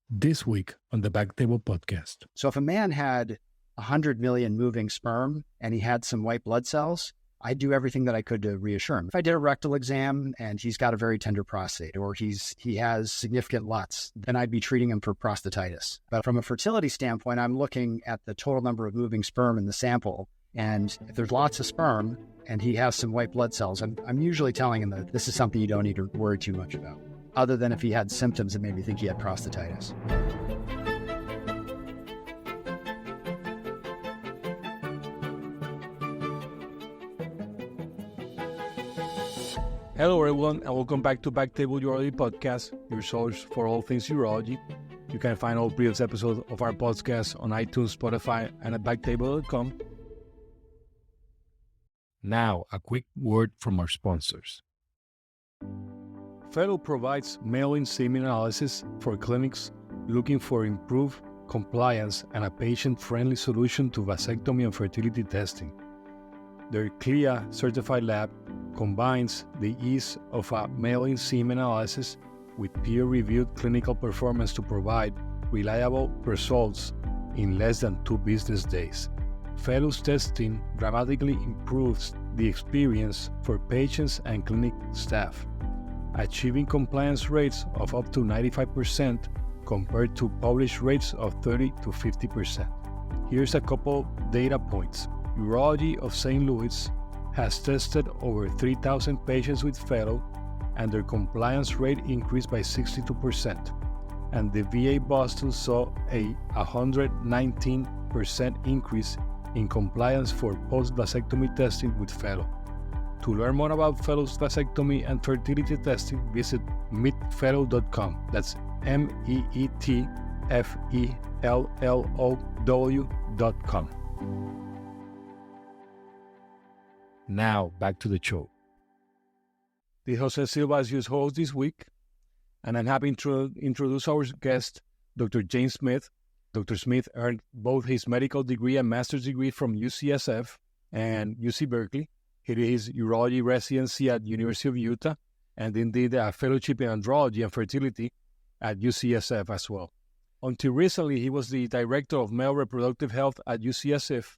This week on the Backtable podcast. So if a man had 100 million moving sperm and he had some white blood cells, I'd do everything that I could to reassure him. If I did a rectal exam and he's got a very tender prostate or he has significant LUTs, then I'd be treating him for prostatitis. But from a fertility standpoint, I'm looking at the total number of moving sperm in the sample. And if there's lots of sperm and he has some white blood cells, I'm usually telling him that this is something you don't need to worry too much about, other than if he had symptoms that made me think he had prostatitis. Hello everyone, and welcome back to Backtable Urology podcast, your source for all things urology. You can find all previous episodes of our podcast on iTunes, Spotify, and at backtable.com. Now, a quick word from our sponsors. Fellow provides mail-in semen analysis for clinics looking for improved compliance and a patient-friendly solution to vasectomy and fertility testing. Their CLIA certified lab combines the ease of a mail-in semen analysis with peer-reviewed clinical performance to provide reliable results in less than 2 business days. Fellow's testing dramatically improves the experience for patients and clinic staff, achieving compliance rates of up to 95% compared to published rates of 30 to 50%. Here's a couple data points. Urology of St. Louis has tested over 3,000 patients with Fellow, and their compliance rate increased by 62%. And the VA Boston saw a 119% increase in compliance for post-vasectomy testing with Fellow. To learn more about Fellow's vasectomy and fertility testing, visit meetfellow.com. That's MEETFELLOW.com. Now, back to the show. The Jose Silva is your host this week, and I'm happy to introduce our guest, Dr. James Smith. Dr. Smith earned both his medical degree and master's degree from UCSF and UC Berkeley. He did his urology residency at University of Utah, and then did a fellowship in andrology and fertility at UCSF as well. Until recently, he was the director of Male Reproductive Health at UCSF,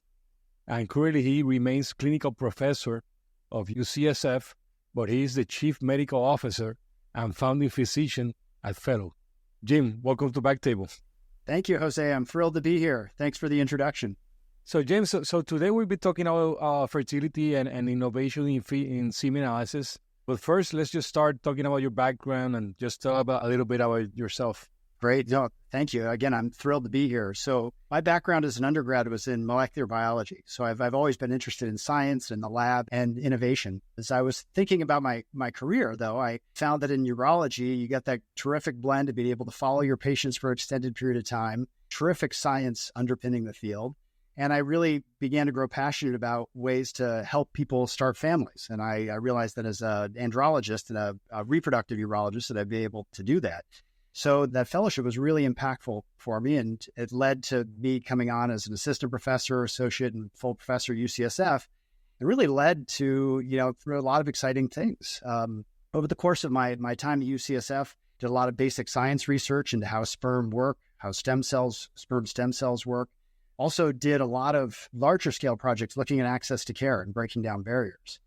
and currently he remains clinical professor of UCSF, but he is the chief medical officer and founding physician at Fellow. Jim, welcome to Backtable. Thank you, Jose. I'm thrilled to be here. Thanks for the introduction. So, James, so today we'll be talking about fertility and innovation in semen analysis. But first, let's just start talking about your background and just tell about a little bit about yourself. Great. No, thank you. Again, I'm thrilled to be here. So my background as an undergrad was in molecular biology. So I've always been interested in science and the lab and innovation. As I was thinking about my career, though, I found that in urology, you get that terrific blend to be able to follow your patients for an extended period of time, terrific science underpinning the field. And I really began to grow passionate about ways to help people start families. And I realized that as an andrologist and a reproductive urologist that I'd be able to do that. So that fellowship was really impactful for me, and it led to me coming on as an assistant professor, associate, and full professor at UCSF. It really led to, through a lot of exciting things. Over the course of my time at UCSF, did a lot of basic science research into how sperm work, how sperm stem cells work. Also did a lot of larger scale projects looking at access to care and breaking down barriers.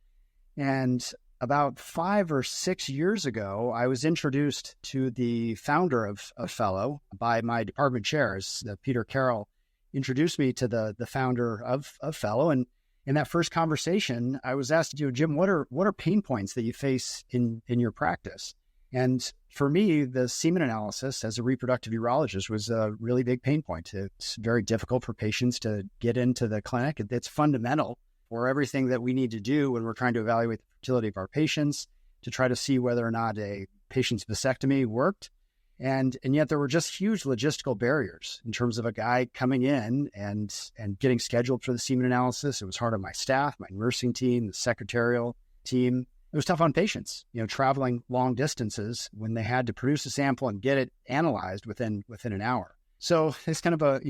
And about 5 or 6 years ago, I was introduced to the founder of Fellow by my department chairs. Peter Carroll introduced me to the founder of Fellow. And in that first conversation, I was asked, Jim, what are pain points that you face in your practice? And for me, the semen analysis as a reproductive urologist was a really big pain point. It's very difficult for patients to get into the clinic. It's fundamental for everything that we need to do when we're trying to evaluate the fertility of our patients, to try to see whether or not a patient's vasectomy worked. And yet there were just huge logistical barriers in terms of a guy coming in and getting scheduled for the semen analysis. It was hard on my staff, my nursing team, the secretarial team. It was tough on patients, traveling long distances when they had to produce a sample and get it analyzed within an hour. So it's kind of a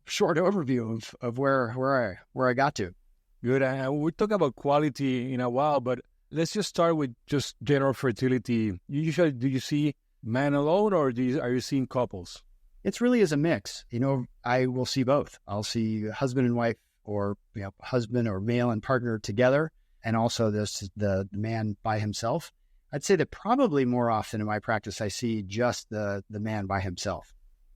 short overview of where I got to. Good. We'll talk about quality in a while, but let's just start with just general fertility. Do you see man alone, or are you seeing couples? It's really as a mix. I will see both. I'll see husband and wife, or husband or male and partner together, and also the man by himself. I'd say that probably more often in my practice, I see just the man by himself.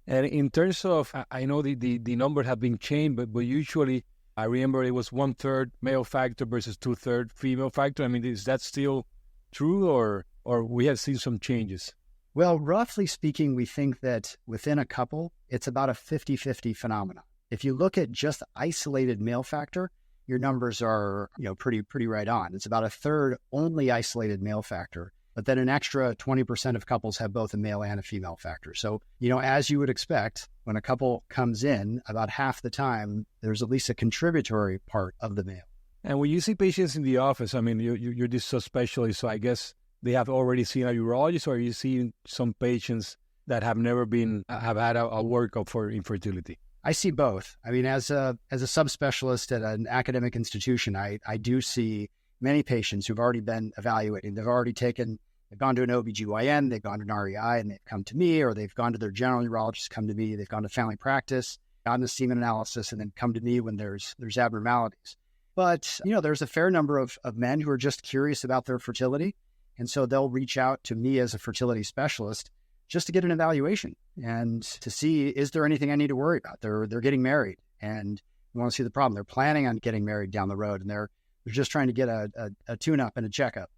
And in terms of, I know the numbers have been changed, but usually I remember it was 1/3 male factor versus 2/3 female factor. I mean, is that still true, or we have seen some changes? Well, roughly speaking, we think that within a couple, it's about a 50-50 phenomenon. If you look at just isolated male factor, your numbers are pretty right on. It's about a third only isolated male factor, but then an extra 20% of couples have both a male and a female factor. So, as you would expect, when a couple comes in, about half the time, there's at least a contributory part of the male. And when you see patients in the office, I mean, you're this subspecialist, so I guess they have already seen a urologist, or are you seeing some patients that have never have had a workup for infertility? I see both. I mean, as a subspecialist at an academic institution, I do see many patients who've already been evaluating. They've gone to an OBGYN, they've gone to an REI, and they've come to me, or they've gone to their general urologist, come to me, they've gone to family practice, gotten the semen analysis, and then come to me when there's abnormalities. But, there's a fair number of men who are just curious about their fertility. And so they'll reach out to me as a fertility specialist just to get an evaluation and to see, is there anything I need to worry about? They're getting married and you want to see the problem. They're planning on getting married down the road, and they're just trying to get a tune-up and a checkup.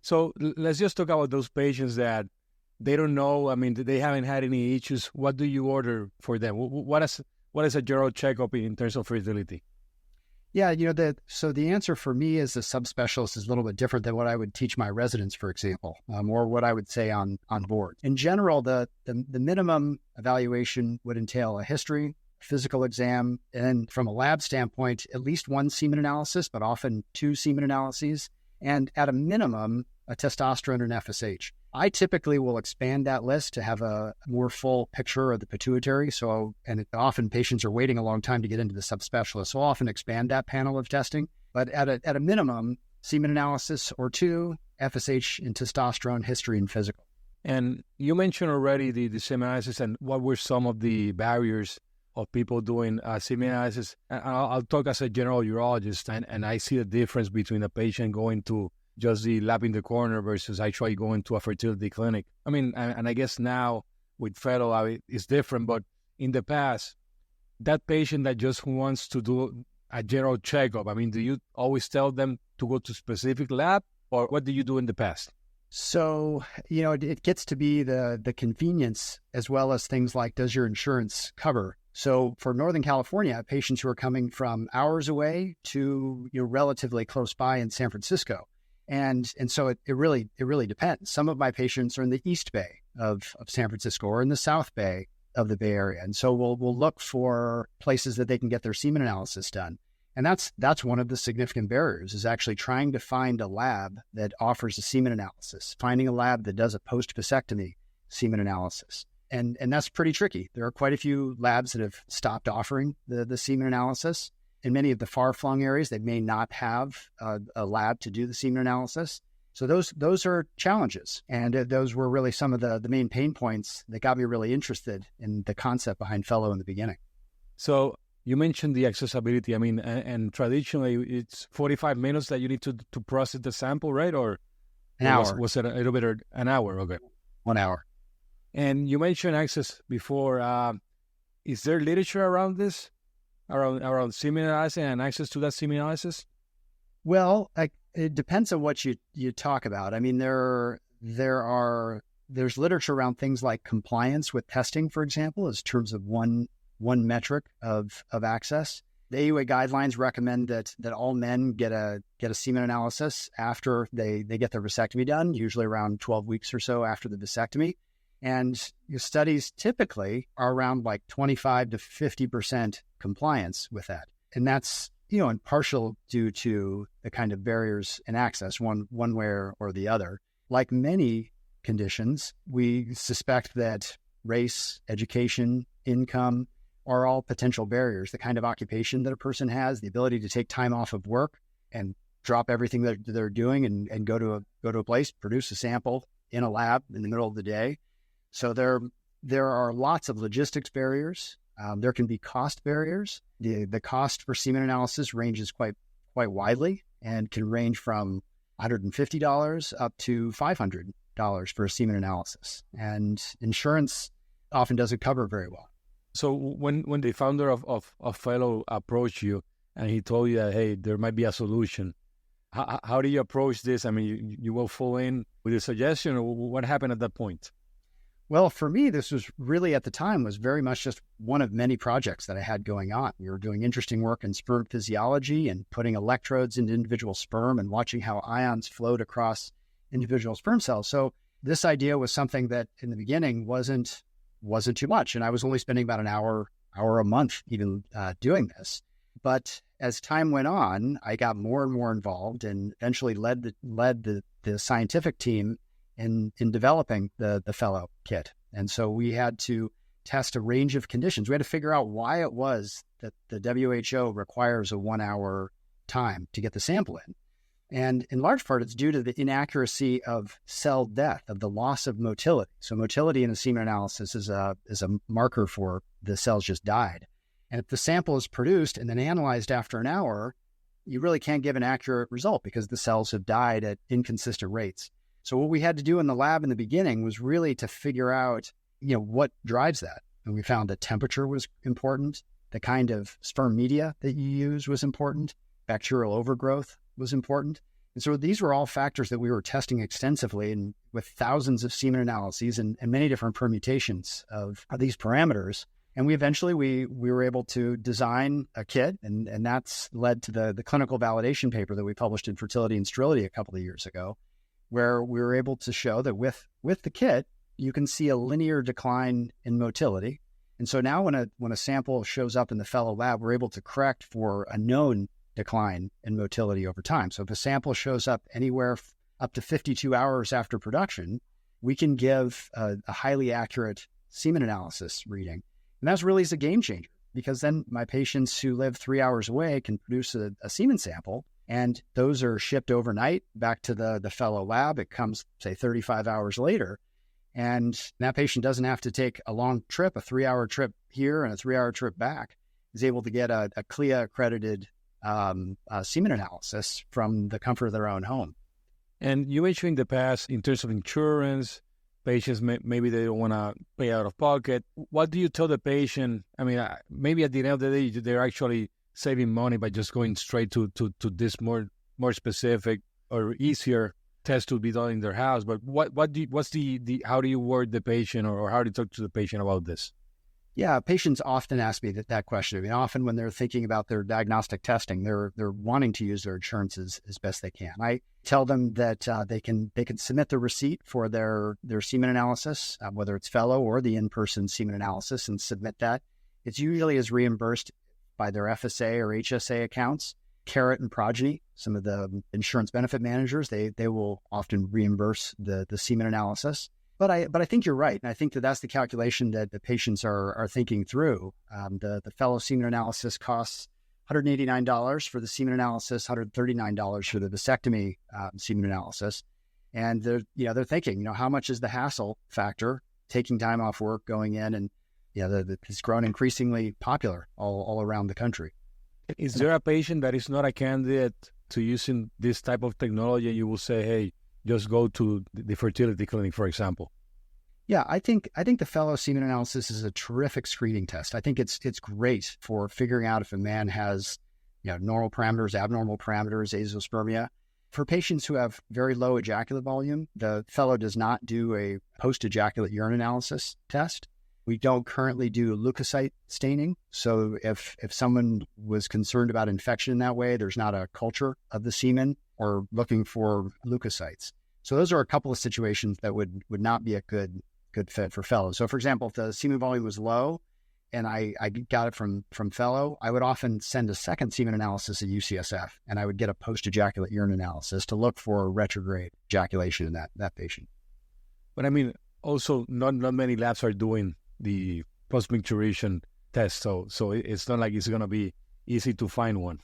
So let's just talk about those patients that they don't know. I mean, they haven't had any issues. What do you order for them? What is a general checkup in terms of fertility? Yeah, so the answer for me as a subspecialist is a little bit different than what I would teach my residents, for example, or what I would say on board. In general, the minimum evaluation would entail a history, physical exam, and from a lab standpoint, at least one semen analysis, but often two semen analyses, and at a minimum, a testosterone and FSH. I typically will expand that list to have a more full picture of the pituitary. Often patients are waiting a long time to get into the subspecialist. So I'll often expand that panel of testing. But at a minimum, semen analysis or two, FSH and testosterone, history and physical. And you mentioned already the semen analysis, and what were some of the barriers of people doing semen analysis. And I'll talk as a general urologist, and I see the difference between a patient going to just the lab in the corner versus actually going to a fertility clinic. I mean, and I guess now with Fertility it's different, but in the past, that patient that just wants to do a general checkup, I mean, do you always tell them to go to specific lab, or what do you do in the past? So, it gets to be the convenience as well as things like, does your insurance cover? So for Northern California, patients who are coming from hours away to relatively close by in San Francisco. And so it really depends. Some of my patients are in the East Bay of San Francisco or in the South Bay of the Bay Area. And so we'll look for places that they can get their semen analysis done. And that's one of the significant barriers, is actually trying to find a lab that offers a semen analysis, finding a lab that does a post-vasectomy semen analysis. And that's pretty tricky. There are quite a few labs that have stopped offering the semen analysis. In many of the far-flung areas, they may not have a lab to do the semen analysis. So those are challenges. And those were really some of the main pain points that got me really interested in the concept behind Fellow in the beginning. So you mentioned the accessibility. I mean, and traditionally, it's 45 minutes that you need to process the sample, right? Or an hour. Was it a little bit an hour? Okay. 1 hour. And you mentioned access before. Is there literature around this? Around semen analysis and access to that semen analysis? Well, it depends on what you talk about. I mean, there's literature around things like compliance with testing, for example, as terms of one metric of access. The AUA guidelines recommend that all men get a semen analysis after they get their vasectomy done, usually around 12 weeks or so after the vasectomy. And your studies typically are around like 25 to 50% compliance with that. And that's, in partial due to the kind of barriers in access, one way or the other. Like many conditions, we suspect that race, education, income are all potential barriers. The kind of occupation that a person has, the ability to take time off of work and drop everything that they're doing and go to a place, produce a sample, in a lab in the middle of the day. So there are lots of logistics barriers. There can be cost barriers. The cost for semen analysis ranges quite widely and can range from $150 up to $500 for a semen analysis. And insurance often doesn't cover very well. So when the founder of Fellow approached you and he told you that, hey, there might be a solution, how do you approach this? I mean, you will fall in with a suggestion, or what happened at that point? Well, for me, this was really at the time was very much just one of many projects that I had going on. We were doing interesting work in sperm physiology and putting electrodes into individual sperm and watching how ions flowed across individual sperm cells. So this idea was something that in the beginning wasn't too much. And I was only spending about an hour a month even doing this. But as time went on, I got more and more involved and eventually led the scientific team in developing the Fellow kit. And so we had to test a range of conditions. We had to figure out why it was that the WHO requires a 1 hour time to get the sample in. And in large part, it's due to the inaccuracy of cell death, of the loss of motility. So motility in a semen analysis is a marker for the cells just died. And if the sample is produced and then analyzed after an hour, you really can't give an accurate result because the cells have died at inconsistent rates. So what we had to do in the lab in the beginning was really to figure out, what drives that. And we found that temperature was important. The kind of sperm media that you use was important. Bacterial overgrowth was important. And so these were all factors that we were testing extensively and with thousands of semen analyses and many different permutations of these parameters. And we were able to design a kit, and that's led to the clinical validation paper that we published in Fertility and Sterility a couple of years ago, where we were able to show that with the kit, you can see a linear decline in motility. And so now when a sample shows up in the Fellow lab, we're able to correct for a known decline in motility over time. So if a sample shows up anywhere up to 52 hours after production, we can give a highly accurate semen analysis reading. And that's really a game changer, because then my patients who live 3 hours away can produce a semen sample, and those are shipped overnight back to the Fellow lab. It comes, say, 35 hours later. And that patient doesn't have to take a long trip, a 3-hour trip here and a 3-hour trip back, is able to get a CLIA accredited semen analysis from the comfort of their own home. And you mentioned in the past, in terms of insurance, patients, maybe they don't want to pay out of pocket. What do you tell the patient? I mean, maybe at the end of the day, they're actually saving money by just going straight to this more specific or easier test to be done in their house. But how do you word the patient, or how do you talk to the patient about this? Yeah, patients often ask me that question. I mean, often when they're thinking about their diagnostic testing, they're wanting to use their insurance as best they can. I tell them that they can submit the receipt for their semen analysis, whether it's Fellow or the in-person semen analysis, and submit that. It's usually is reimbursed by their FSA or HSA accounts. Carrot and Progeny, some of the insurance benefit managers, they will often reimburse the semen analysis. But I think you're right. And I think that's the calculation that the patients are thinking through. The Fellow semen analysis costs $189 for the semen analysis, $139 for the vasectomy semen analysis. And they're thinking, how much is the hassle factor, taking time off work, going in, and it's grown increasingly popular all around the country. Is there a patient that is not a candidate to using this type of technology? You will say, hey, just go to the fertility clinic, for example. Yeah, I think the Fellow semen analysis is a terrific screening test. I think it's great for figuring out if a man has normal parameters, abnormal parameters, azoospermia. For patients who have very low ejaculate volume, the Fellow does not do a post-ejaculate urine analysis test. We don't currently do leukocyte staining. So if someone was concerned about infection in that way, there's not a culture of the semen or looking for leukocytes. So those are a couple of situations that would not be a good fit for Fellow. So for example, if the semen volume was low and I got it from Fellow, I would often send a second semen analysis at UCSF, and I would get a post-ejaculate urine analysis to look for retrograde ejaculation in that patient. But I mean, also not many labs are doing the post-micturition test, so it's not like it's going to be easy to find one.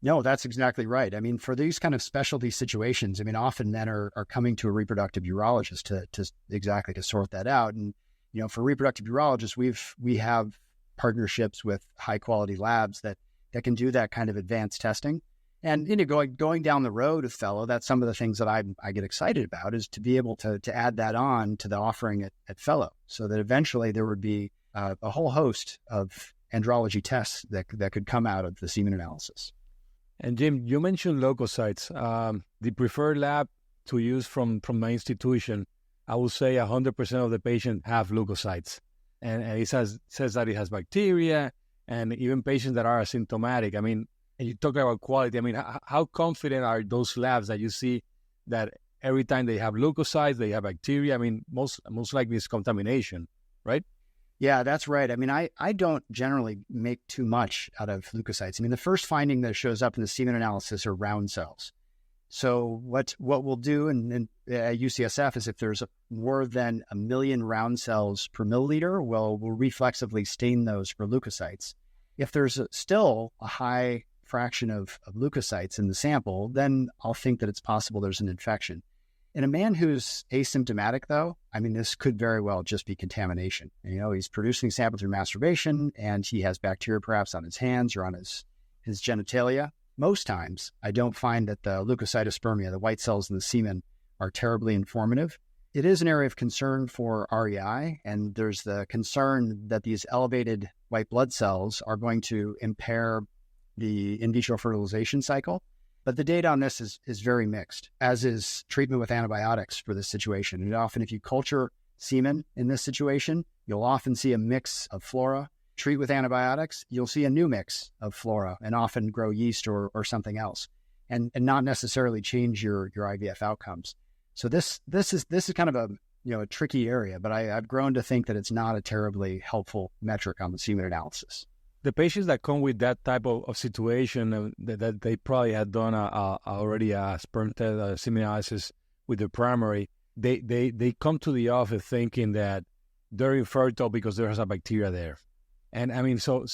No, that's exactly right. I mean, for these kind of specialty situations, I mean, often men are coming to a reproductive urologist to sort that out. And, for reproductive urologists, we have partnerships with high quality labs that can do that kind of advanced testing. And, going down the road with Fellow, that's some of the things that I get excited about, is to be able to add that on to the offering at Fellow, so that eventually there would be a whole host of andrology tests that could come out of the semen analysis. And Jim, you mentioned leukocytes. The preferred lab to use from my institution, I would say 100% of the patients have leukocytes. And it says that it has bacteria, and even patients that are asymptomatic. I mean, and you talk about quality. I mean, how confident are those labs that you see that every time they have leukocytes, they have bacteria? I mean, most likely it's contamination, right? Yeah, that's right. I mean, I don't generally make too much out of leukocytes. I mean, the first finding that shows up in the semen analysis are round cells. So what we'll do at UCSF is, if there's more than 1 million round cells per milliliter, we'll reflexively stain those for leukocytes. If there's still a high fraction of leukocytes in the sample, then I'll think that it's possible there's an infection. In a man who's asymptomatic, though, I mean, this could very well just be contamination. He's producing sample through masturbation, and he has bacteria perhaps on his hands or on his genitalia. Most times, I don't find that the leukocytospermia, the white cells in the semen, are terribly informative. It is an area of concern for REI, and there's the concern that these elevated white blood cells are going to impair the in vitro fertilization cycle. But the data on this is very mixed, as is treatment with antibiotics for this situation. And often, if you culture semen in this situation, you'll often see a mix of flora. Treat with antibiotics, you'll see a new mix of flora and often grow yeast or something else, and not necessarily change your IVF outcomes. So this is kind of a tricky area, but I've grown to think that it's not a terribly helpful metric on the semen analysis. The patients that come with that type of situation, that they probably had done already a sperm test, semen analysis with the primary, they come to the office thinking that they're infertile because there's a bacteria there. And I mean, so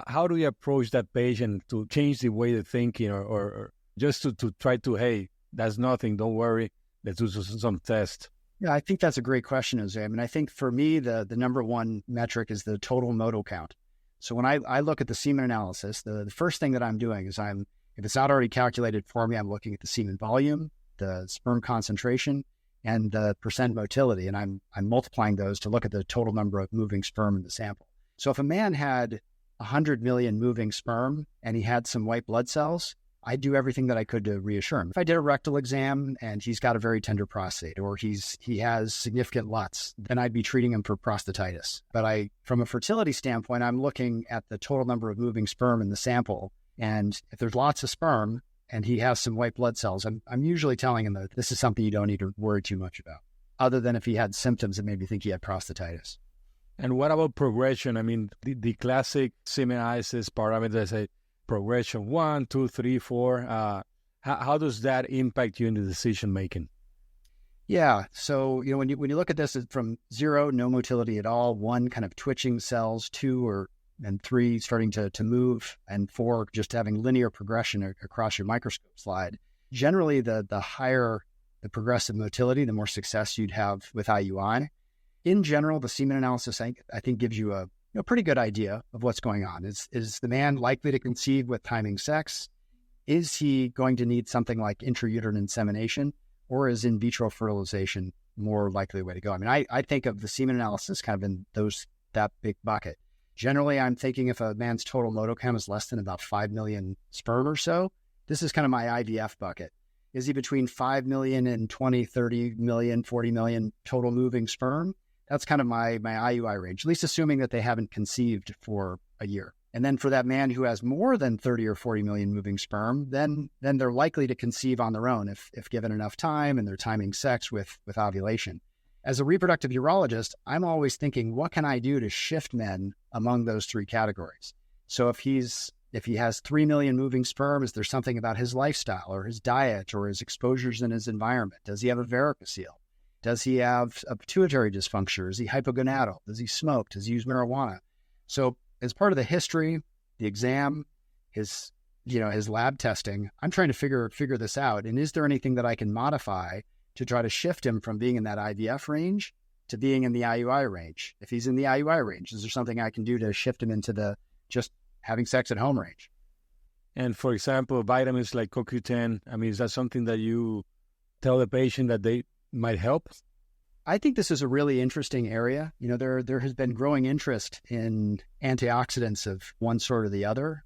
how do we approach that patient to change the way they're thinking, or just to try to, hey, that's nothing, don't worry, let's do some test? Yeah, I think that's a great question, Jose. I mean, I think for me, the number one metric is the total motile count. So when I look at the semen analysis, the first thing that I'm doing is if it's not already calculated for me, I'm looking at the semen volume, the sperm concentration, and the percent motility, and I'm multiplying those to look at the total number of moving sperm in the sample. So if a man had 100 million moving sperm and he had some white blood cells, I'd do everything that I could to reassure him. If I did a rectal exam and he's got a very tender prostate, or he has significant LUTs, then I'd be treating him for prostatitis. But from a fertility standpoint, I'm looking at the total number of moving sperm in the sample. And if there's lots of sperm and he has some white blood cells, I'm usually telling him that this is something you don't need to worry too much about, other than if he had symptoms that made me think he had prostatitis. And what about progression? I mean, the classic semen analysis parameters say progression 1, 2, 3, 4. How does that impact you in the decision making? Yeah, so when you look at this, from 0, no motility at all; 1, kind of twitching cells; 2 and 3 starting to move; and 4 just having linear progression across your microscope slide. Generally, the higher the progressive motility, the more success you'd have with IUI. In general, the semen analysis, I think, gives you a pretty good idea of what's going on. Is the man likely to conceive with timing sex? Is he going to need something like intrauterine insemination, or is in vitro fertilization more likely the way to go? I mean, I think of the semen analysis kind of in that big bucket. Generally, I'm thinking if a man's total motile count is less than about 5 million sperm or so, this is kind of my IVF bucket. Is he between 5 million and 20, 30 million, 40 million total moving sperm? That's kind of my IUI range, at least assuming that they haven't conceived for a year. And then for that man who has more than 30 or 40 million moving sperm, then they're likely to conceive on their own if given enough time and they're timing sex with ovulation. As a reproductive urologist, I'm always thinking, what can I do to shift men among those 3 categories? So if he has 3 million moving sperm, is there something about his lifestyle or his diet or his exposures in his environment? Does he have a varicocele? Does he have a pituitary dysfunction? Is he hypogonadal? Does he smoke? Does he use marijuana? So as part of the history, the exam, his his lab testing, I'm trying to figure this out. And is there anything that I can modify to try to shift him from being in that IVF range to being in the IUI range? If he's in the IUI range, is there something I can do to shift him into the just having sex at home range? And for example, vitamins like CoQ10, is that something that you tell the patient that they might help? I think this is a really interesting area. There has been growing interest in antioxidants of one sort or the other.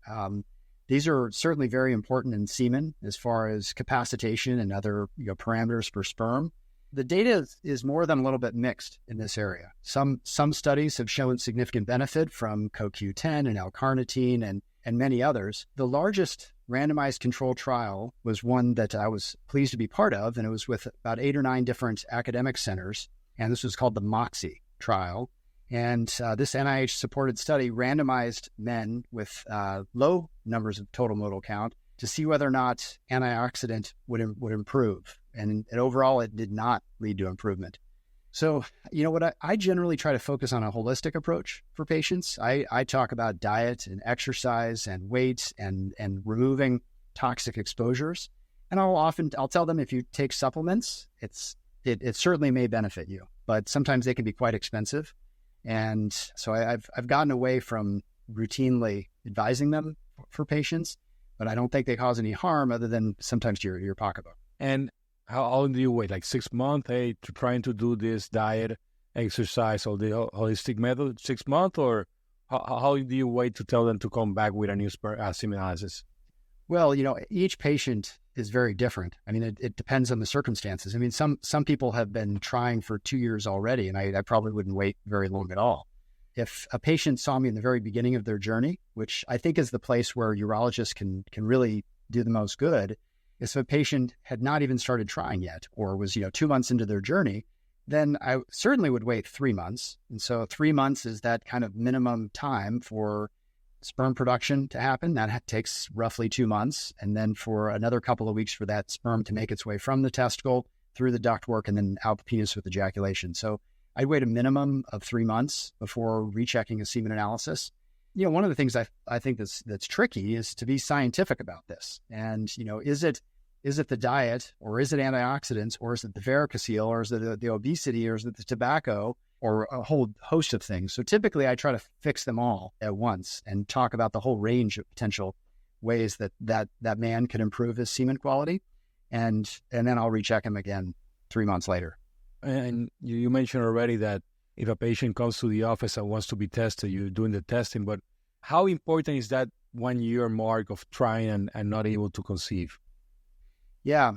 These are certainly very important in semen as far as capacitation and other parameters for sperm. The data is more than a little bit mixed in this area. Some studies have shown significant benefit from CoQ10 and L-carnitine and many others. The largest randomized controlled trial was one that I was pleased to be part of, and it was with about 8 or 9 different academic centers, and this was called the MOXIE trial. And this NIH-supported study randomized men with low numbers of total motile count to see whether or not antioxidant would improve. And overall, it did not lead to improvement. So, what I generally try to focus on a holistic approach for patients. I talk about diet and exercise and weight and removing toxic exposures. And I'll tell them if you take supplements, it certainly may benefit you, but sometimes they can be quite expensive. And so I've gotten away from routinely advising them for patients, but I don't think they cause any harm other than sometimes to your pocketbook. And how long do you wait? Like 6 months, trying to do this diet, exercise, or the holistic method, 6 months? Or how do you wait to tell them to come back with a new semen analysis? Well, each patient is very different. It depends on the circumstances. Some people have been trying for 2 years already, and I probably wouldn't wait very long at all. If a patient saw me in the very beginning of their journey, which I think is the place where urologists can really do the most good, if a patient had not even started trying yet or was 2 months into their journey, then I certainly would wait 3 months. And so 3 months is that kind of minimum time for sperm production to happen. That takes roughly 2 months. And then for another couple of weeks for that sperm to make its way from the testicle through the ductwork and then out the penis with ejaculation. So I'd wait a minimum of 3 months before rechecking a semen analysis. One of the things I think that's tricky is to be scientific about this. And, is it the diet, or is it antioxidants, or is it the varicocele, or is it the obesity, or is it the tobacco, or a whole host of things? So typically I try to fix them all at once and talk about the whole range of potential ways that man can improve his semen quality. And then I'll recheck him again 3 months later. And you mentioned already that if a patient comes to the office and wants to be tested, you're doing the testing, but how important is that 1 year mark of trying and not able to conceive? Yeah,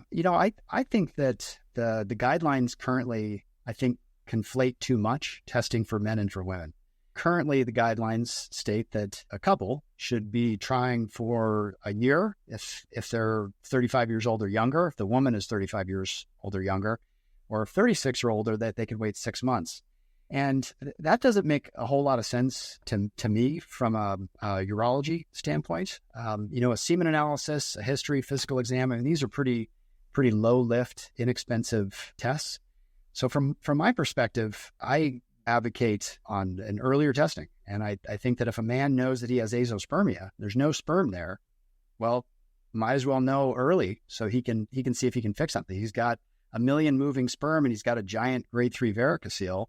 I think that the guidelines currently, conflate too much testing for men and for women. Currently, the guidelines state that a couple should be trying for a year if they're 35 years old or younger, if the woman is 35 years old or younger, or 36 or older, that they could wait 6 months. And that doesn't make a whole lot of sense to me from a urology standpoint. A semen analysis, a history, physical exam, these are pretty low lift, inexpensive tests. So from my perspective, I advocate on an earlier testing. And I think that if a man knows that he has azoospermia, there's no sperm there, well, might as well know early so he can see if he can fix something. He's got 1 million moving sperm and he's got a giant grade 3 varicocele.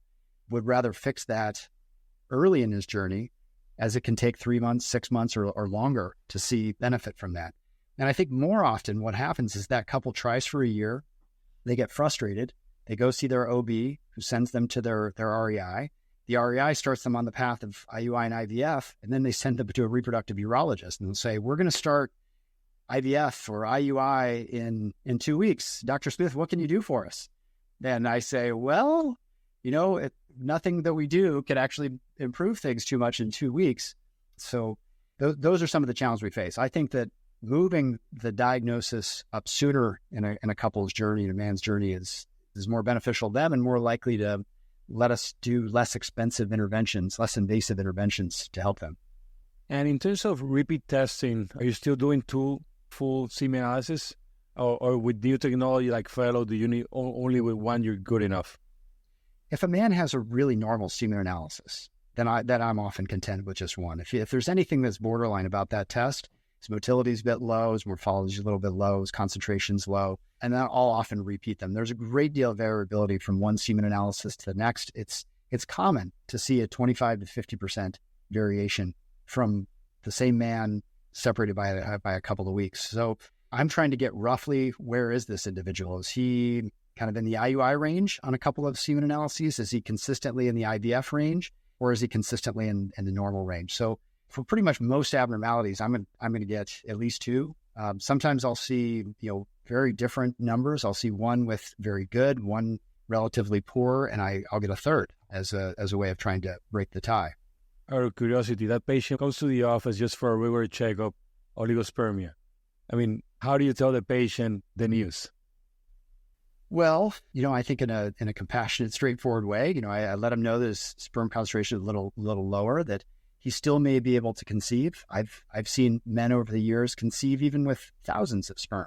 Would rather fix that early in his journey, as it can take 3 months, 6 months or longer to see benefit from that. And I think more often what happens is that couple tries for a year, they get frustrated, they go see their OB who sends them to their REI. The REI starts them on the path of IUI and IVF, and then they send them to a reproductive urologist and they'll say, we're going to start IVF or IUI in 2 weeks. Dr. Smith, what can you do for us? Then I say, well, nothing that we do can actually improve things too much in 2 weeks. So those are some of the challenges we face. I think that moving the diagnosis up sooner in a couple's journey, in a man's journey, is more beneficial to them and more likely to let us do less expensive interventions, less invasive interventions to help them. And in terms of repeat testing, are you still doing 2 full semen analysis? Or with new technology like Fellow, do you need only with 1 you're good enough? If a man has a really normal semen analysis, then I'm often content with just 1. If there's anything that's borderline about that test, his motility is a bit low, his morphology is a little bit low, his concentration's low, and then I'll often repeat them. There's a great deal of variability from one semen analysis to the next. It's common to see a 25 to 50% variation from the same man separated by a couple of weeks. So I'm trying to get roughly, where is this individual? Is he kind of in the IUI range on a couple of semen analyses? Is he consistently in the IVF range, or is he consistently in the normal range? So for pretty much most abnormalities, I'm going to get at least two. Sometimes I'll see, very different numbers. I'll see one with very good, one relatively poor, and I'll get a third as a way of trying to break the tie. Out of curiosity, that patient comes to the office just for a regular checkup, oligospermia. I mean, how do you tell the patient the news? Well, I think in a compassionate, straightforward way, I let him know that his sperm concentration is a little lower, that he still may be able to conceive. I've seen men over the years conceive even with thousands of sperm.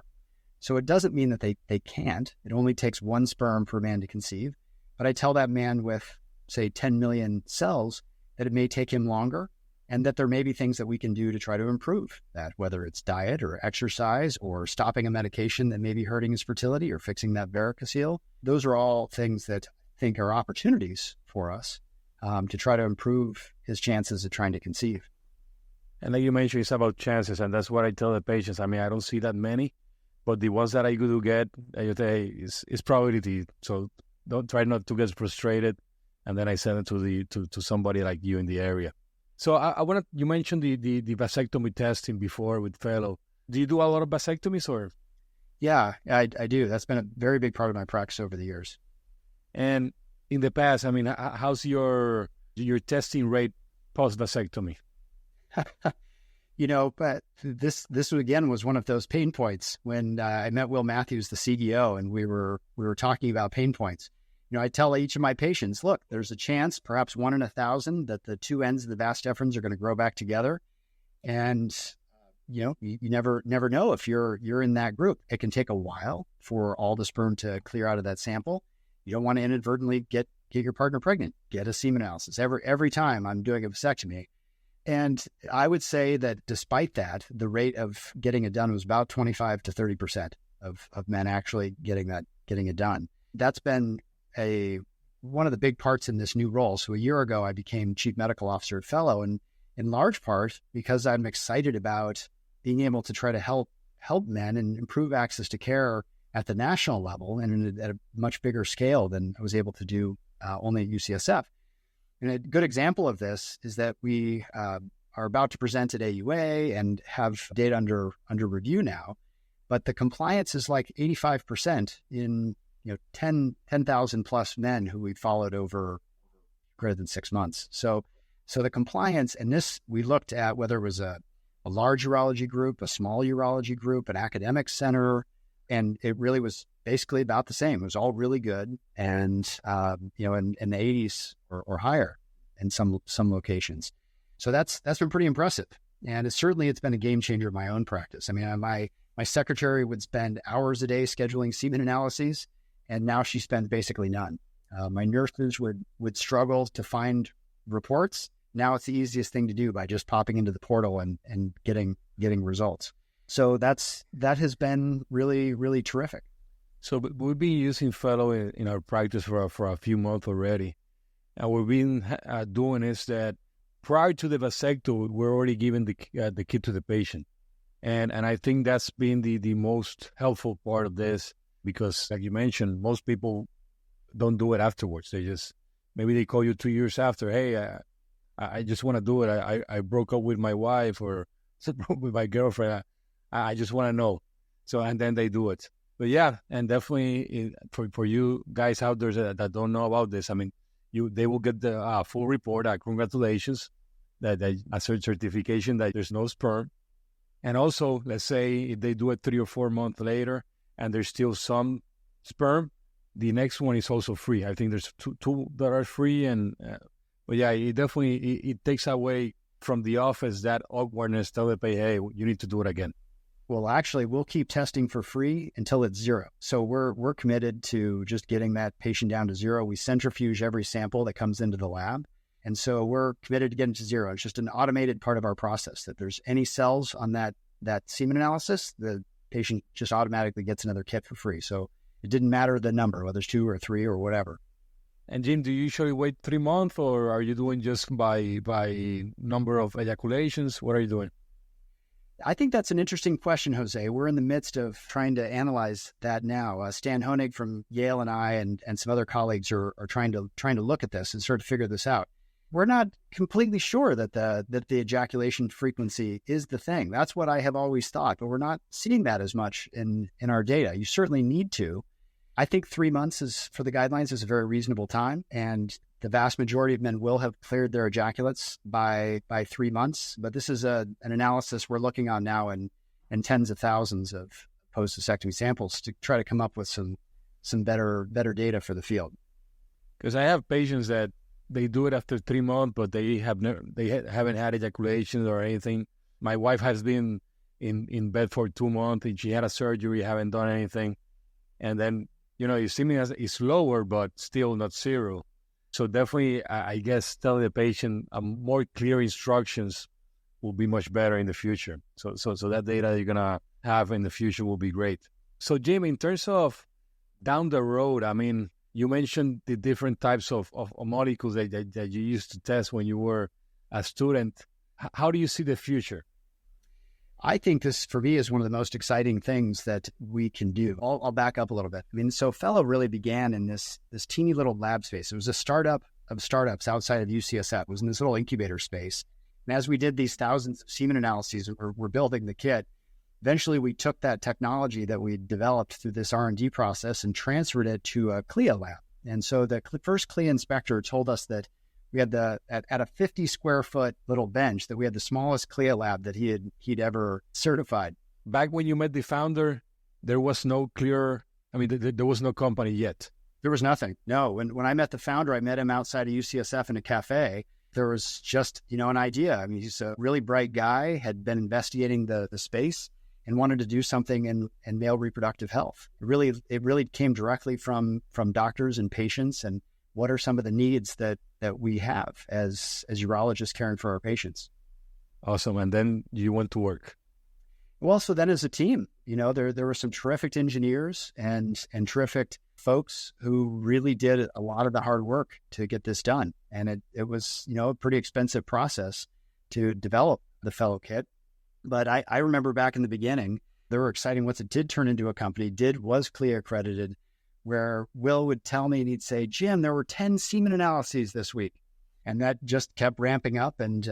So it doesn't mean that they can't. It only takes one sperm for a man to conceive. But I tell that man with, say, 10 million cells that it may take him longer, and that there may be things that we can do to try to improve that, whether it's diet or exercise or stopping a medication that may be hurting his fertility or fixing that varicocele. Those are all things that I think are opportunities for us to try to improve his chances of trying to conceive. And like you mentioned, it's about chances, and that's what I tell the patients. I mean, I don't see that many, but the ones that I do get, I say, is probability. So don't try not to get frustrated, and then I send it to somebody like you in the area. So you mentioned the vasectomy testing before with fellow. Do you do a lot of vasectomies or? Yeah, I do. That's been a very big part of my practice over the years. And in the past, I mean, how's your testing rate post vasectomy? But this again was one of those pain points when I met Will Matthews, the CEO, and we were talking about pain points. I tell each of my patients, look, there's a chance, perhaps 1 in 1,000, that the two ends of the vas deferens are going to grow back together. And, you never know if you're in that group. It can take a while for all the sperm to clear out of that sample. You don't want to inadvertently get your partner pregnant. Get a semen analysis every time I'm doing a vasectomy. And I would say that despite that, the rate of getting it done was about 25 to 30% of men actually getting it done. That's been one of the big parts in this new role. So a year ago, I became chief medical officer at Fellow, and in large part because I'm excited about being able to try to help men and improve access to care at the national level and at a much bigger scale than I was able to do only at UCSF. And a good example of this is that we are about to present at AUA and have data under review now, but the compliance is like 85% in 10,000 plus men who we followed over greater than 6 months. So the compliance, and this, we looked at whether it was a large urology group, a small urology group, an academic center, and it really was basically about the same. It was all really good, and in the 80s or higher in some locations. So that's been pretty impressive, and it's been a game changer in my own practice. I mean, my secretary would spend hours a day scheduling semen analyses, and now she spends basically none. My nurses would struggle to find reports. Now it's the easiest thing to do by just popping into the portal and getting results. So that has been really, really terrific. So we've been using Fellow in our practice for a few months already. And what we've been doing is that prior to the vasectomy, we're already giving the kit to the patient. And I think that's been the most helpful part of this, because like you mentioned, most people don't do it afterwards. Maybe they call you 2 years after, hey, I just want to do it. I broke up with my wife or with my girlfriend. I just want to know. So, and then they do it. But yeah, and definitely for you guys out there that don't know about this, I mean, they will get the full report. Congratulations, that a certification that there's no sperm. And also, let's say if they do it 3 or 4 months later and there's still some sperm, the next one is also free. I think there's two that are free. But yeah, it takes away from the office that awkwardness. Tell the patient, hey, you need to do it again. Well, actually, we'll keep testing for free until it's zero. So we're committed to just getting that patient down to zero. We centrifuge every sample that comes into the lab. And so we're committed to getting to zero. It's just an automated part of our process, that there's any cells on that that semen analysis, the patient just automatically gets another kit for free. So it didn't matter the number, whether it's 2 or 3 or whatever. And Jim, do you usually wait 3 months, or are you doing just by number of ejaculations? What are you doing? I think that's an interesting question, Jose. We're in the midst of trying to analyze that now. Stan Honig from Yale and I and some other colleagues are trying to look at this and sort of figure this out. We're not completely sure that the ejaculation frequency is the thing. That's what I have always thought, but we're not seeing that as much in our data. You certainly need to. I think 3 months for the guidelines is a very reasonable time, and the vast majority of men will have cleared their ejaculates by 3 months. But this is an analysis we're looking on now in tens of thousands of post-cystectomy samples to try to come up with some better data for the field. Because I have patients that they do it after 3 months, but they haven't had ejaculation or anything. My wife has been in bed for 2 months, and she had a surgery, haven't done anything, and then your semen is lower, but still not zero. So definitely, I guess telling the patient more clear instructions will be much better in the future. So that data you're gonna have in the future will be great. So Jim, in terms of down the road, I mean, you mentioned the different types of molecules that you used to test when you were a student. How do you see the future? I think this, for me, is one of the most exciting things that we can do. I'll back up a little bit. I mean, so Fellow really began in this teeny little lab space. It was a startup of startups outside of UCSF. It was in this little incubator space. And as we did these thousands of semen analyses, we're building the kit. Eventually, we took that technology that we developed through this R&D process and transferred it to a CLIA lab. And so the first CLIA inspector told us that we had at a 50 square foot little bench, that we had the smallest CLIA lab that he'd ever certified. Back when you met the founder, there was no clear, there was no company yet. There was nothing. No, when I met the founder, I met him outside of UCSF in a cafe. There was just, an idea. I mean, he's a really bright guy, had been investigating the space and wanted to do something in male reproductive health. It really came directly from doctors and patients, and what are some of the needs that we have as urologists caring for our patients. Awesome. And then you went to work. Well, so then as a team, there were some terrific engineers and terrific folks who really did a lot of the hard work to get this done. And it was, a pretty expensive process to develop the Fellow kit. But I remember back in the beginning, there were exciting once it did turn into a company, was CLIA accredited, where Will would tell me and he'd say, Jim, there were 10 semen analyses this week. And that just kept ramping up. And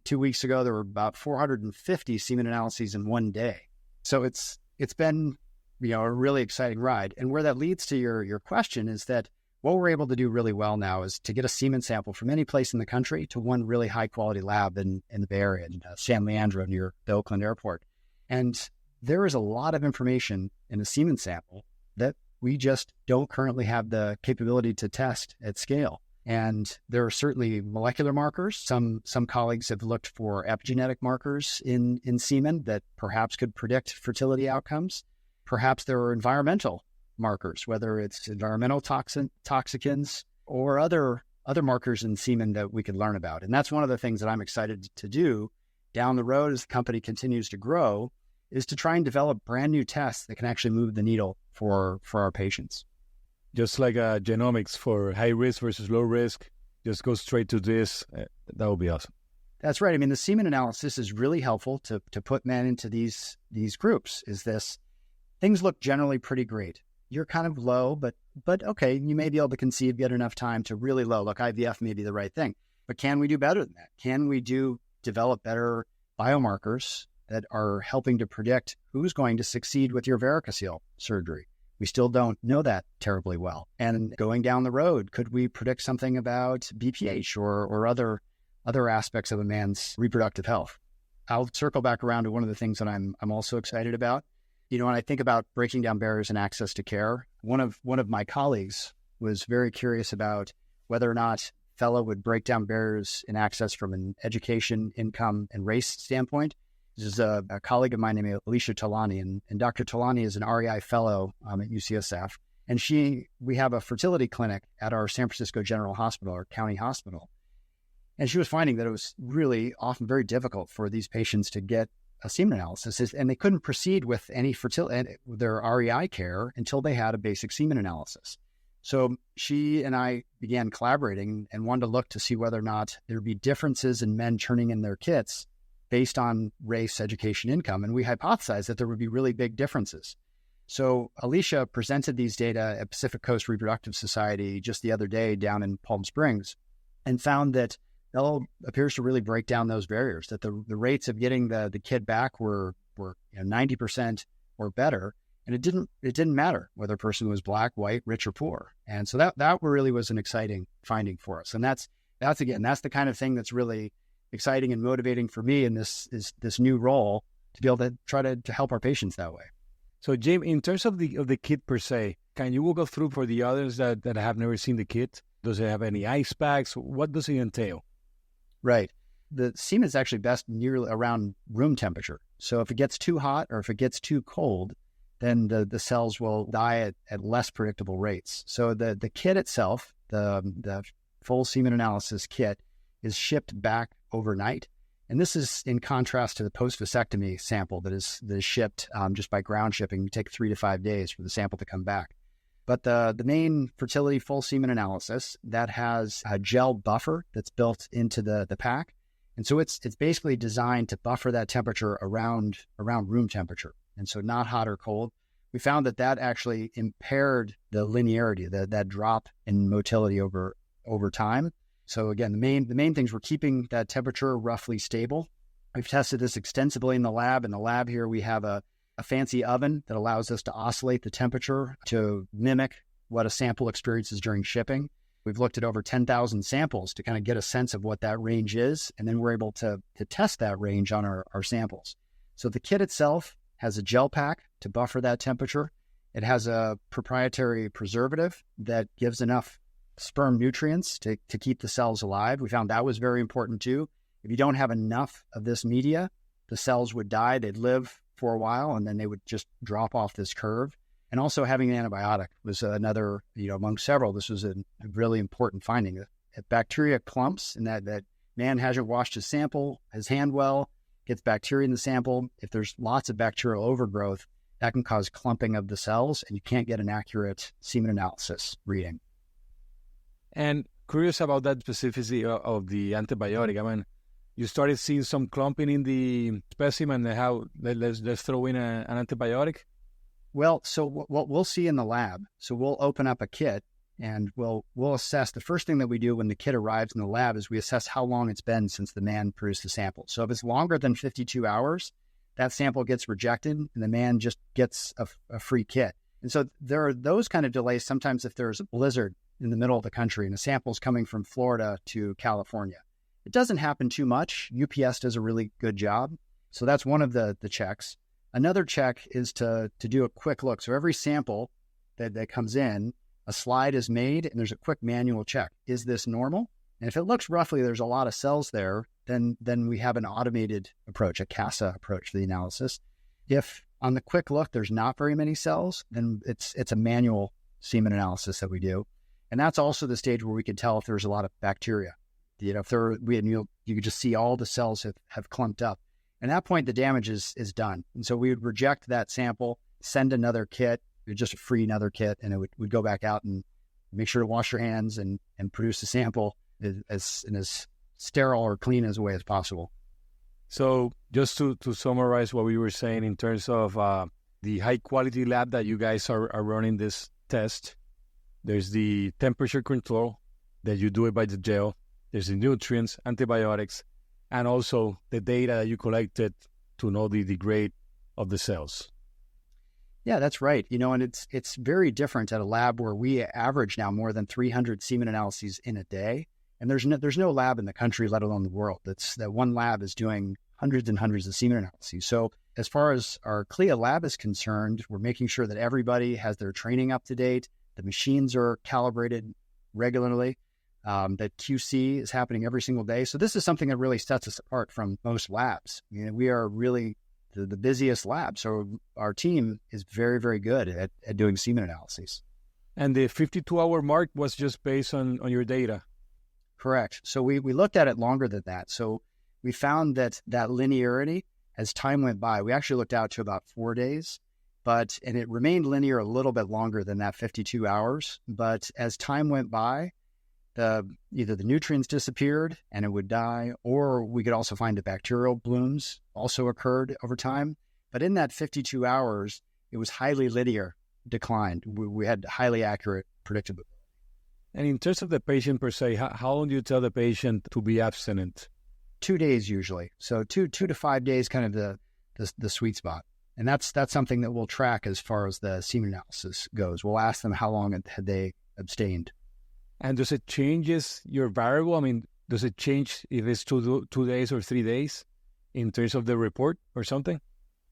2 weeks ago, there were about 450 semen analyses in one day. So it's been, a really exciting ride. And where that leads to your question is that what we're able to do really well now is to get a semen sample from any place in the country to one really high quality lab in the Bay Area, in San Leandro near the Oakland airport. And there is a lot of information in a semen sample that we just don't currently have the capability to test at scale. And there are certainly molecular markers. Some colleagues have looked for epigenetic markers in semen that perhaps could predict fertility outcomes. Perhaps there are environmental markers, whether it's environmental toxicants or other markers in semen that we could learn about. And that's one of the things that I'm excited to do down the road as the company continues to grow, is to try and develop brand new tests that can actually move the needle for our patients. Just like genomics for high risk versus low risk, just go straight to this. That would be awesome. That's right. I mean, the semen analysis is really helpful to put men into these groups. Things look generally pretty great. You're kind of low, but okay, you may be able to conceive, get enough time to really low. Look, IVF may be the right thing, but can we do better than that? Can we develop better biomarkers that are helping to predict who's going to succeed with your varicocele surgery? We still don't know that terribly well. And going down the road, could we predict something about BPH or other aspects of a man's reproductive health? I'll circle back around to one of the things that I'm also excited about. When I think about breaking down barriers and access to care, one of my colleagues was very curious about whether or not Fellow would break down barriers in access from an education, income, and race standpoint. This is a colleague of mine named Alicia Talani, and Dr. Talani is an REI fellow at UCSF. And we have a fertility clinic at our San Francisco General Hospital, our county hospital. And she was finding that it was really often very difficult for these patients to get a semen analysis, and they couldn't proceed with any their REI care until they had a basic semen analysis. So she and I began collaborating and wanted to look to see whether or not there would be differences in men turning in their kits based on race, education, income. And we hypothesized that there would be really big differences. So Alicia presented these data at Pacific Coast Reproductive Society just the other day down in Palm Springs and found that Bell appears to really break down those barriers, that the rates of getting the kid back were 90% or better. And it didn't matter whether a person was black, white, rich, or poor. And so that really was an exciting finding for us. And that's the kind of thing that's really exciting and motivating for me in this new role, to be able to try to help our patients that way. So Jim, in terms of the kit per se, can you walk us through for the others that have never seen the kit? Does it have any ice packs? What does it entail? Right. The semen is actually best nearly around room temperature. So if it gets too hot or if it gets too cold, then the cells will die at less predictable rates. So the kit itself, the full semen analysis kit, is shipped back overnight. And this is in contrast to the post-vasectomy sample that is shipped just by ground shipping. You take 3 to 5 days for the sample to come back. But the main fertility full semen analysis, that has a gel buffer that's built into the pack. And so it's basically designed to buffer that temperature around room temperature. And so not hot or cold. We found that actually impaired the linearity, that drop in motility over time. So again, the main things were keeping that temperature roughly stable. We've tested this extensively in the lab. In the lab here, we have a fancy oven that allows us to oscillate the temperature to mimic what a sample experiences during shipping. We've looked at over 10,000 samples to kind of get a sense of what that range is, and then we're able to test that range on our samples. So the kit itself has a gel pack to buffer that temperature. It has a proprietary preservative that gives enough sperm nutrients to keep the cells alive. We found that was very important too. If you don't have enough of this media, the cells would die. They'd live for a while, and then they would just drop off this curve. And also having an antibiotic was another, among several, this was a really important finding. If bacteria clumps and that man hasn't washed his sample, his hand well, gets bacteria in the sample, if there's lots of bacterial overgrowth, that can cause clumping of the cells, and you can't get an accurate semen analysis reading. And curious about that specificity of the antibiotic. I mean, you started seeing some clumping in the specimen. Let's throw in an antibiotic? Well, so what we'll see in the lab, so we'll open up a kit and we'll assess. The first thing that we do when the kit arrives in the lab is we assess how long it's been since the man produced the sample. So if it's longer than 52 hours, that sample gets rejected and the man just gets a free kit. And so there are those kind of delays. Sometimes if there's a blizzard in the middle of the country and a sample's coming from Florida to California, it doesn't happen too much. UPS does a really good job. So that's one of the checks. Another check is to do a quick look. So every sample that comes in, a slide is made and there's a quick manual check. Is this normal? And if it looks roughly, there's a lot of cells there, then we have an automated approach, a CASA approach for the analysis. If on the quick look, there's not very many cells, then it's a manual semen analysis that we do. And that's also the stage where we can tell if there's a lot of bacteria. If you could just see all the cells have clumped up. At that point, the damage is done. And so we would reject that sample, send another kit, just a free another kit, and it would go back out and make sure to wash your hands and produce the sample as sterile or clean as a way as possible. So just to summarize what we were saying in terms of the high quality lab that you guys are running this test, there's the temperature control that you do it by the gel. There's the nutrients, antibiotics, and also the data that you collected to know the grade of the cells. Yeah, that's right. And it's very different at a lab where we average now more than 300 semen analyses in a day. And there's no lab in the country, let alone the world, that one lab is doing hundreds and hundreds of semen analyses. So as far as our CLIA lab is concerned, we're making sure that everybody has their training up to date, the machines are calibrated regularly, that QC is happening every single day. So this is something that really sets us apart from most labs. We are really the busiest lab. So our team is very, very good at doing semen analyses. And the 52-hour mark was just based on your data? Correct. So we looked at it longer than that. So we found that linearity as time went by, we actually looked out to about 4 days, and it remained linear a little bit longer than that 52 hours. But as time went by, either the nutrients disappeared and it would die, or we could also find the bacterial blooms also occurred over time. But in that 52 hours, it was highly linear decline. We had highly accurate predictability. And in terms of the patient per se, how long do you tell the patient to be abstinent? 2 days usually. So 2 to 5 days, kind of the sweet spot. And that's something that we'll track as far as the semen analysis goes. We'll ask them how long had they abstained. And does it changes your variable? I mean, does it change if it's 2 days or 3 days in terms of the report or something?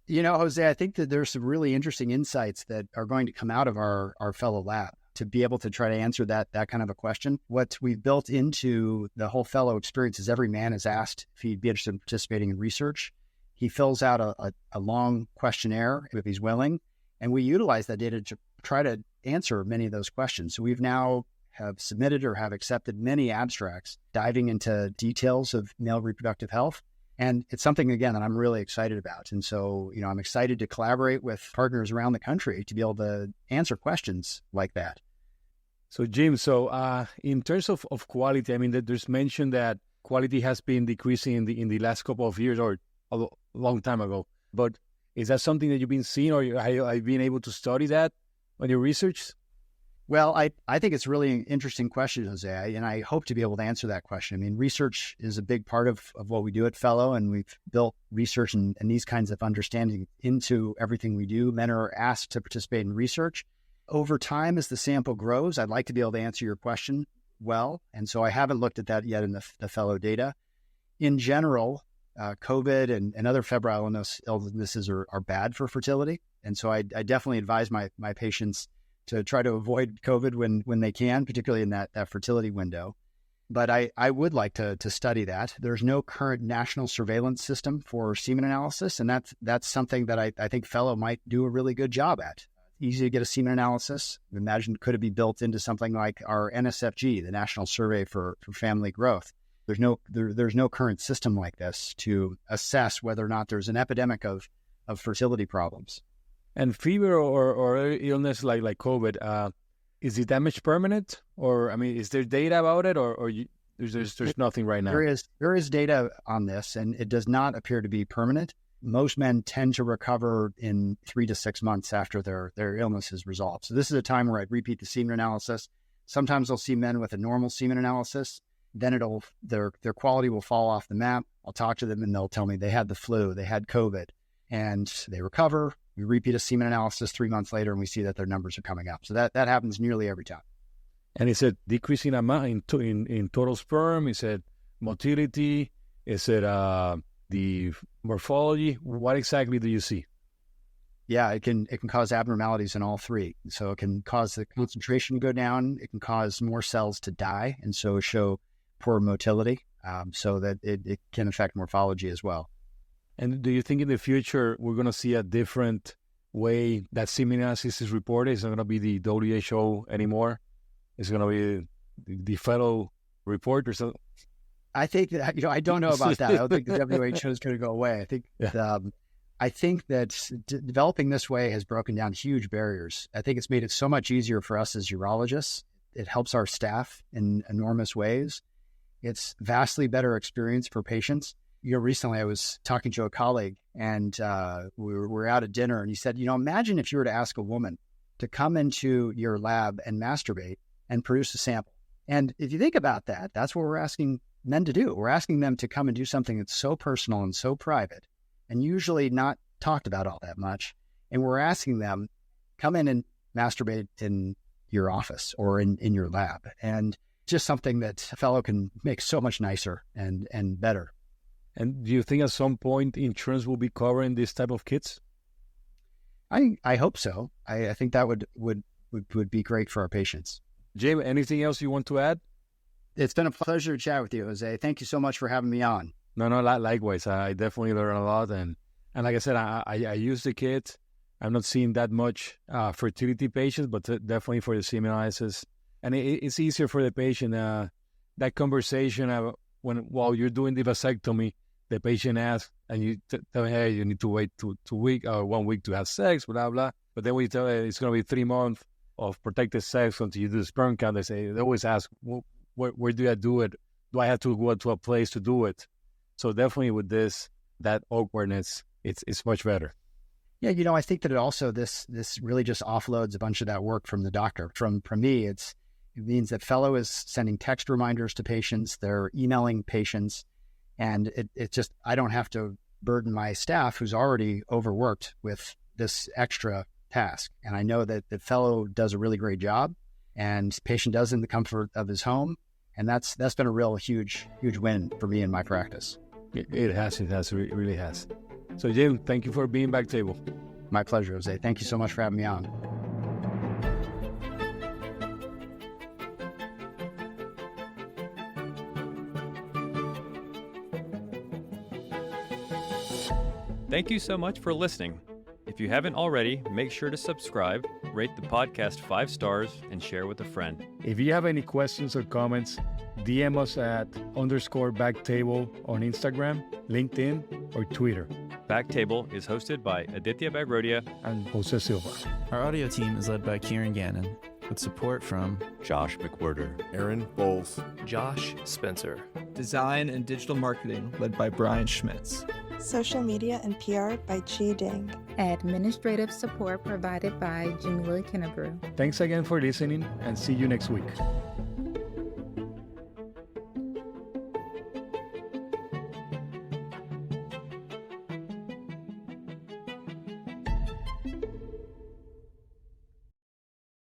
You know, Jose, I think that there's some really interesting insights that are going to come out of our fellow lab to be able to try to answer that kind of a question. What we've built into the whole fellow experience is every man is asked if he'd be interested in participating in research. He fills out a long questionnaire if he's willing, and we utilize that data to try to answer many of those questions. So we've now have submitted or have accepted many abstracts diving into details of male reproductive health. And it's something, again, that I'm really excited about. And so, you know, I'm excited to collaborate with partners around the country to be able to answer questions like that. So, Jim, in terms of quality, I mean, there's mention that quality has been decreasing in the last couple of years or a long time ago. But is that something that you've been seeing, or have you been able to study that on your research? Well, I think it's really an interesting question, Jose, and I hope to be able to answer that question. I mean, research is a big part of what we do at Fellow, and we've built research and these kinds of understanding into everything we do. Men are asked to participate in research. Over time, as the sample grows, I'd like to be able to answer your question well, and so I haven't looked at that yet in the Fellow data. In general, COVID and other febrile illnesses are bad for fertility, and so I definitely advise my patients to try to avoid COVID when they can, particularly in that fertility window. But I would like to study that. There's no current national surveillance system for semen analysis, and that's something that I think Fellow might do a really good job at. Easy to get a semen analysis. Imagine, could it be built into something like our NSFG, the National Survey for Family Growth? There's no current system like this to assess whether or not there's an epidemic of fertility problems. And fever or illness like COVID, is the damage permanent? Or, I mean, is there data about it, or there's nothing right now? There is data on this, and it does not appear to be permanent. Most men tend to recover in 3 to 6 months after their illness is resolved. So this is a time where I'd repeat the semen analysis. Sometimes I'll see men with a normal semen analysis. Then their quality will fall off the map. I'll talk to them and they'll tell me they had the flu, they had COVID, and they recover. We repeat a semen analysis 3 months later, and we see that their numbers are coming up. So that happens nearly every time. And is it decreasing amount in total sperm? Is it motility? Is it the morphology? What exactly do you see? Yeah, it can cause abnormalities in all three. So it can cause the concentration to go down. It can cause more cells to die, and so show poor motility. So that it can affect morphology as well. And do you think in the future we're going to see a different way that semen analysis is reported? It's not going to be the WHO anymore. It's going to be the Fellow report or something. I think that, I don't know about that. I don't think the WHO is going to go away. I think that developing this way has broken down huge barriers. I think it's made it so much easier for us as urologists. It helps our staff in enormous ways. It's vastly better experience for patients. Recently I was talking to a colleague, and we were out at dinner, and he said, imagine if you were to ask a woman to come into your lab and masturbate and produce a sample. And if you think about that, that's what we're asking men to do. We're asking them to come and do something that's so personal and so private and usually not talked about all that much. And we're asking them, come in and masturbate in your office or in your lab. And just something that a fellow can make so much nicer and better. And do you think at some point insurance will be covering this type of kits? I hope so. I think that would be great for our patients. Jim, anything else you want to add? It's been a pleasure to chat with you, Jose. Thank you so much for having me on. No, likewise. I definitely learned a lot. And like I said, I use the kit. I'm not seeing that much fertility patients, but definitely for the semen analysis. And it's easier for the patient. That conversation while you're doing the vasectomy, the patient asks, and you tell him, hey, you need to wait 2 weeks or 1 week to have sex, blah, blah. But then when you tell them it's going to be 3 months of protected sex until you do the sperm count, they always ask, where do I do it? Do I have to go to a place to do it? So definitely with this, that awkwardness, it's much better. Yeah, I think that this really just offloads a bunch of that work from the doctor. From me, it means that fellow is sending text reminders to patients, they're emailing patients, and it just, I don't have to burden my staff who's already overworked with this extra task. And I know that the fellow does a really great job, and patient does in the comfort of his home. And that's been a real huge win for me in my practice. It really has. So Jim, thank you for being Backtable. My pleasure, Jose. Thank you so much for having me on. Thank you so much for listening. If you haven't already, make sure to subscribe, rate the podcast 5 stars, and share with a friend. If you have any questions or comments, DM us at _Backtable on Instagram, LinkedIn, or Twitter. Backtable is hosted by Aditya Bagrodia and Jose Silva. Our audio team is led by Kieran Gannon, with support from Josh McWhirter, Aaron Bowles, Josh Spencer. Design and digital marketing led by Brian Schmitz. Social media and PR by Chi Ding. Administrative support provided by Jamila Kennebrew. Thanks again for listening, and see you next week.